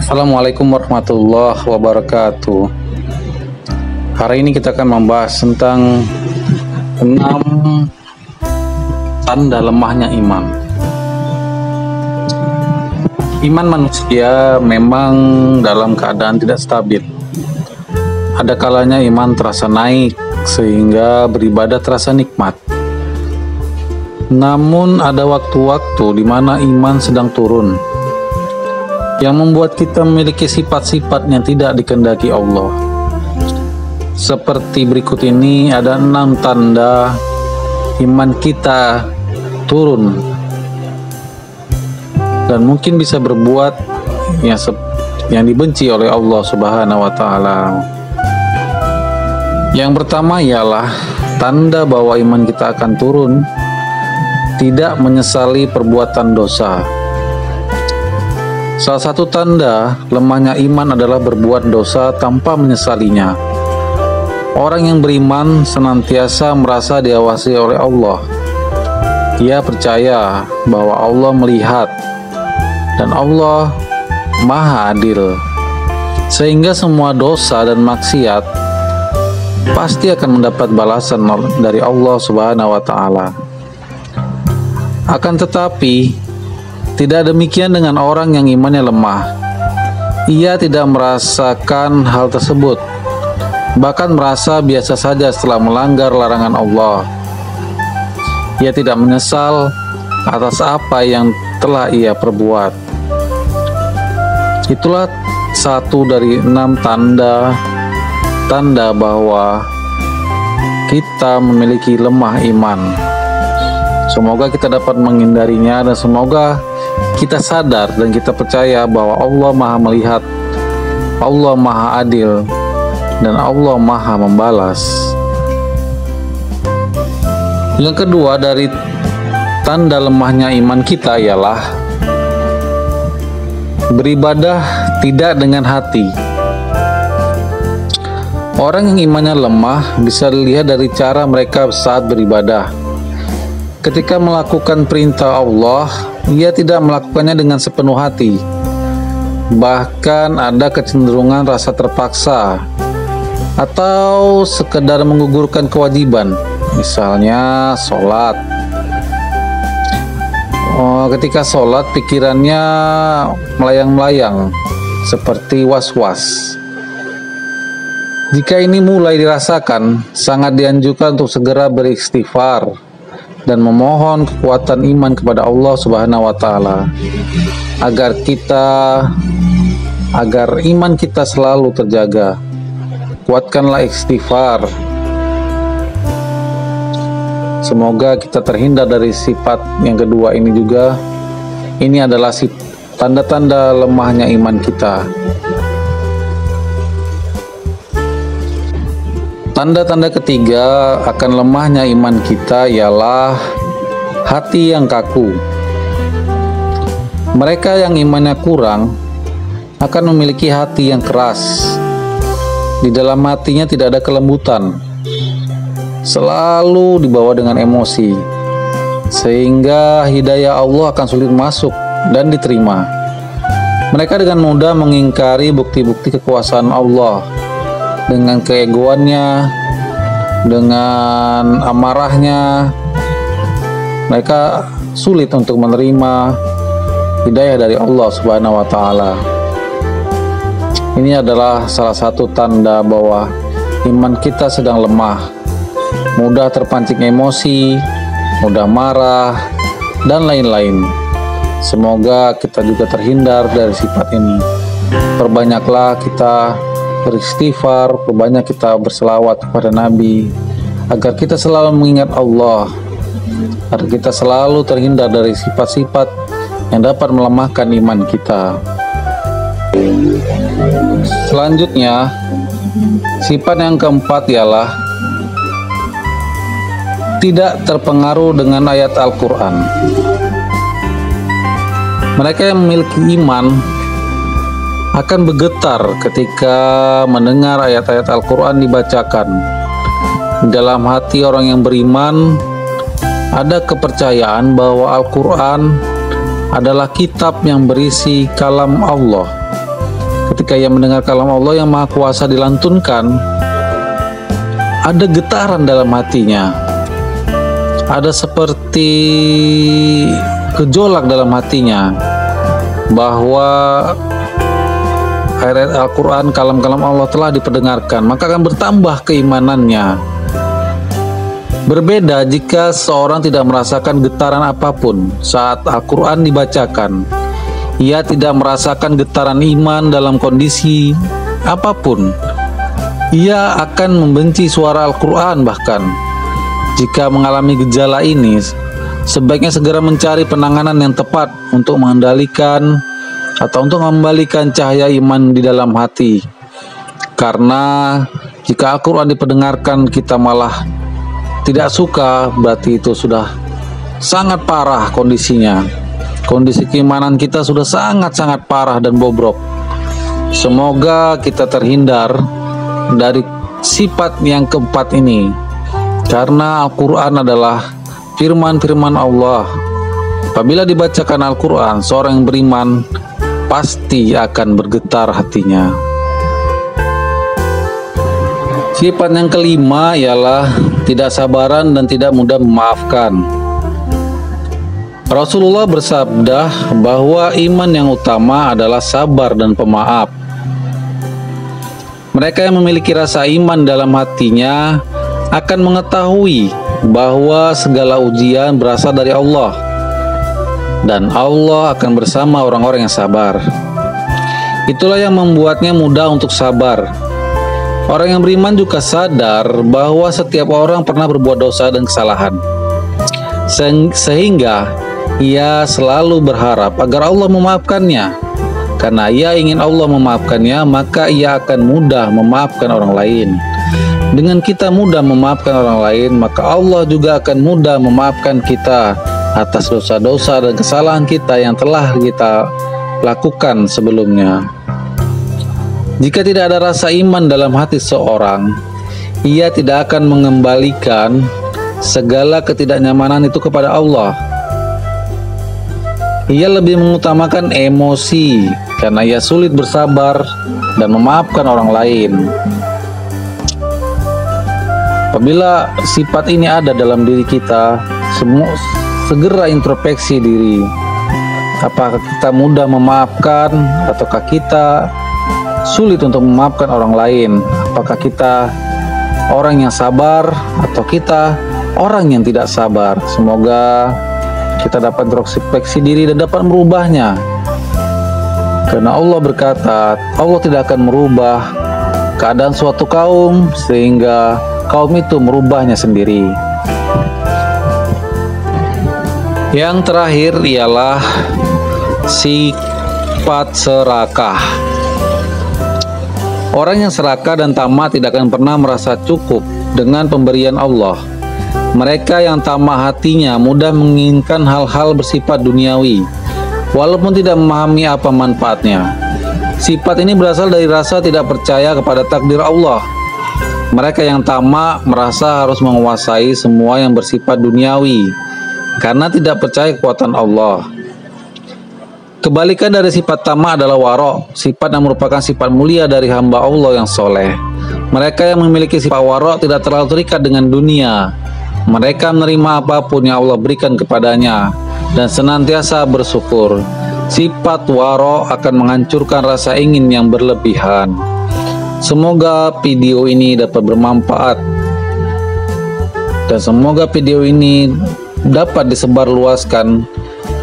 Assalamualaikum warahmatullahi wabarakatuh. Hari ini kita akan membahas tentang 6 tanda lemahnya iman. Iman manusia memang dalam keadaan tidak stabil. Ada kalanya iman terasa naik sehingga beribadah terasa nikmat. Namun ada waktu-waktu di mana iman sedang turun, yang membuat kita memiliki sifat-sifat yang tidak dikehendaki Allah. Seperti berikut ini, ada 6 tanda iman kita turun dan mungkin bisa berbuat yang dibenci oleh Allah Subhanahu wa Ta'ala. Yang pertama ialah tanda bahwa iman kita akan turun, tidak menyesali perbuatan dosa. Salah satu tanda lemahnya iman adalah berbuat dosa tanpa menyesalinya. Orang yang beriman senantiasa merasa diawasi oleh Allah. Ia percaya bahwa Allah melihat dan Allah Maha Adil, sehingga semua dosa dan maksiat pasti akan mendapat balasan dari Allah Subhanahu wa Ta'ala. Akan tetapi tidak demikian dengan orang yang imannya lemah. Ia tidak merasakan hal tersebut, bahkan merasa biasa saja setelah melanggar larangan Allah. Ia tidak menyesal atas apa yang telah ia perbuat. Itulah satu dari 6 tanda bahwa kita memiliki lemah iman. Semoga kita dapat menghindarinya, dan semoga kita sadar dan kita percaya bahwa Allah Maha melihat, Allah Maha Adil, dan Allah Maha membalas. Yang kedua dari tanda lemahnya iman kita ialah beribadah tidak dengan hati. Orang yang imannya lemah bisa dilihat dari cara mereka saat beribadah. Ketika melakukan perintah Allah, ia tidak melakukannya dengan sepenuh hati. Bahkan ada kecenderungan rasa terpaksa atau sekedar menggugurkan kewajiban, misalnya sholat. Ketika sholat pikirannya melayang-melayang seperti was-was. Jika ini mulai dirasakan, sangat dianjurkan untuk segera beristighfar dan memohon kekuatan iman kepada Allah Subhanahu wa Ta'ala agar iman kita selalu terjaga. Kuatkanlah istighfar. Semoga kita terhindar dari sifat yang kedua ini juga. Ini adalah tanda-tanda lemahnya iman kita. Tanda-tanda ketiga akan lemahnya iman kita ialah hati yang kaku. Mereka yang imannya kurang akan memiliki hati yang keras. Di dalam hatinya tidak ada kelembutan, selalu dibawa dengan emosi, sehingga hidayah Allah akan sulit masuk dan diterima. Mereka dengan mudah mengingkari bukti-bukti kekuasaan Allah dengan keegoannya, dengan amarahnya. Mereka sulit untuk menerima hidayah dari Allah Subhanahu wa Ta'ala. Ini adalah salah satu tanda bahwa iman kita sedang lemah, mudah terpancing emosi, mudah marah, dan lain-lain. Semoga kita juga terhindar dari sifat ini. Perbanyaklah kita beristighfar, perbanyak kita berselawat kepada Nabi, agar kita selalu mengingat Allah, agar kita selalu terhindar dari sifat-sifat yang dapat melemahkan iman kita. Selanjutnya, sifat yang keempat ialah tidak terpengaruh dengan ayat Al-Quran. Mereka yang memiliki iman akan bergetar ketika mendengar ayat-ayat Al-Quran dibacakan. Dalam hati orang yang beriman ada kepercayaan bahwa Al-Quran adalah kitab yang berisi kalam Allah ketika ia mendengar kalam Allah yang Maha Kuasa dilantunkan, ada getaran dalam hatinya, ada seperti gejolak dalam hatinya bahwa ayat Al-Quran, kalam-kalam Allah telah diperdengarkan, maka akan bertambah keimanannya. Berbeda jika seorang tidak merasakan getaran apapun saat Al-Quran dibacakan. Ia tidak merasakan getaran iman dalam kondisi apapun. Ia akan membenci suara Al-Quran. Bahkan jika mengalami gejala ini, sebaiknya segera mencari penanganan yang tepat untuk mengendalikan atau untuk mengembalikan cahaya iman di dalam hati. Karena jika Al-Quran diperdengarkan kita malah tidak suka, berarti itu sudah sangat parah kondisinya. Kondisi keimanan kita sudah sangat-sangat parah dan bobrok. Semoga kita terhindar dari sifat yang keempat ini, karena Al-Quran adalah firman-firman Allah. Apabila dibacakan Al-Quran, seorang yang beriman pasti akan bergetar hatinya. Sifat yang kelima ialah tidak sabaran dan tidak mudah memaafkan. Rasulullah bersabda bahwa iman yang utama adalah sabar dan pemaaf. Mereka yang memiliki rasa iman dalam hatinya akan mengetahui bahwa segala ujian berasal dari Allah, dan Allah akan bersama orang-orang yang sabar. Itulah yang membuatnya mudah untuk sabar. Orang yang beriman juga sadar bahwa setiap orang pernah berbuat dosa dan kesalahan, sehingga ia selalu berharap agar Allah memaafkannya. Karena ia ingin Allah memaafkannya, maka ia akan mudah memaafkan orang lain. Dengan kita mudah memaafkan orang lain, maka Allah juga akan mudah memaafkan kita atas dosa-dosa dan kesalahan kita yang telah kita lakukan sebelumnya. Jika tidak ada rasa iman dalam hati seorang, ia tidak akan mengembalikan segala ketidaknyamanan itu kepada Allah. Ia lebih mengutamakan emosi karena ia sulit bersabar dan memaafkan orang lain. Apabila sifat ini ada dalam diri kita, segera introspeksi diri. Apakah kita mudah memaafkan ataukah kita sulit untuk memaafkan orang lain? Apakah kita orang yang sabar atau kita orang yang tidak sabar? Semoga kita dapat introspeksi diri dan dapat merubahnya. Karena Allah berkata, Allah tidak akan merubah keadaan suatu kaum sehingga kaum itu merubahnya sendiri. Yang terakhir ialah sifat serakah. Orang yang serakah dan tamak tidak akan pernah merasa cukup dengan pemberian Allah. Mereka yang tamak hatinya mudah menginginkan hal-hal bersifat duniawi, walaupun tidak memahami apa manfaatnya. Sifat ini berasal dari rasa tidak percaya kepada takdir Allah. Mereka yang tamak merasa harus menguasai semua yang bersifat duniawi, karena tidak percaya kekuatan Allah. Kebalikan dari sifat tamak adalah warok, sifat yang merupakan sifat mulia dari hamba Allah yang soleh. Mereka yang memiliki sifat warok tidak terlalu terikat dengan dunia. Mereka menerima apapun yang Allah berikan kepadanya dan senantiasa bersyukur. Sifat warok akan menghancurkan rasa ingin yang berlebihan. Semoga video ini dapat bermanfaat, dan semoga video ini dapat disebarluaskan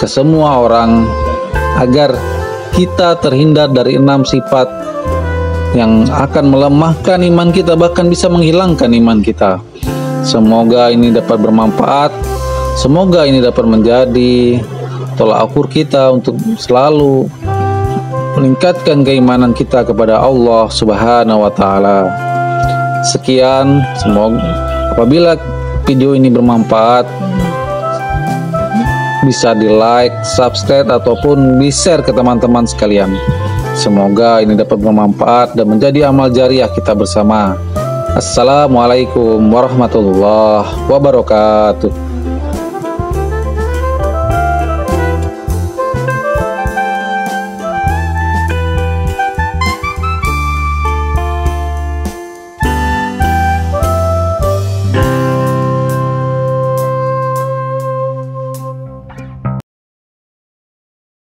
ke semua orang agar kita terhindar dari 6 sifat yang akan melemahkan iman kita, bahkan bisa menghilangkan iman kita. Semoga ini dapat bermanfaat. Semoga ini dapat menjadi tolak ukur kita untuk selalu meningkatkan keimanan kita kepada Allah Subhanahu wa Ta'ala. Sekian, semoga apabila video ini bermanfaat, bisa di like, subscribe, ataupun di share ke teman-teman sekalian. Semoga ini dapat bermanfaat dan menjadi amal jariah kita bersama. Assalamualaikum warahmatullahi wabarakatuh.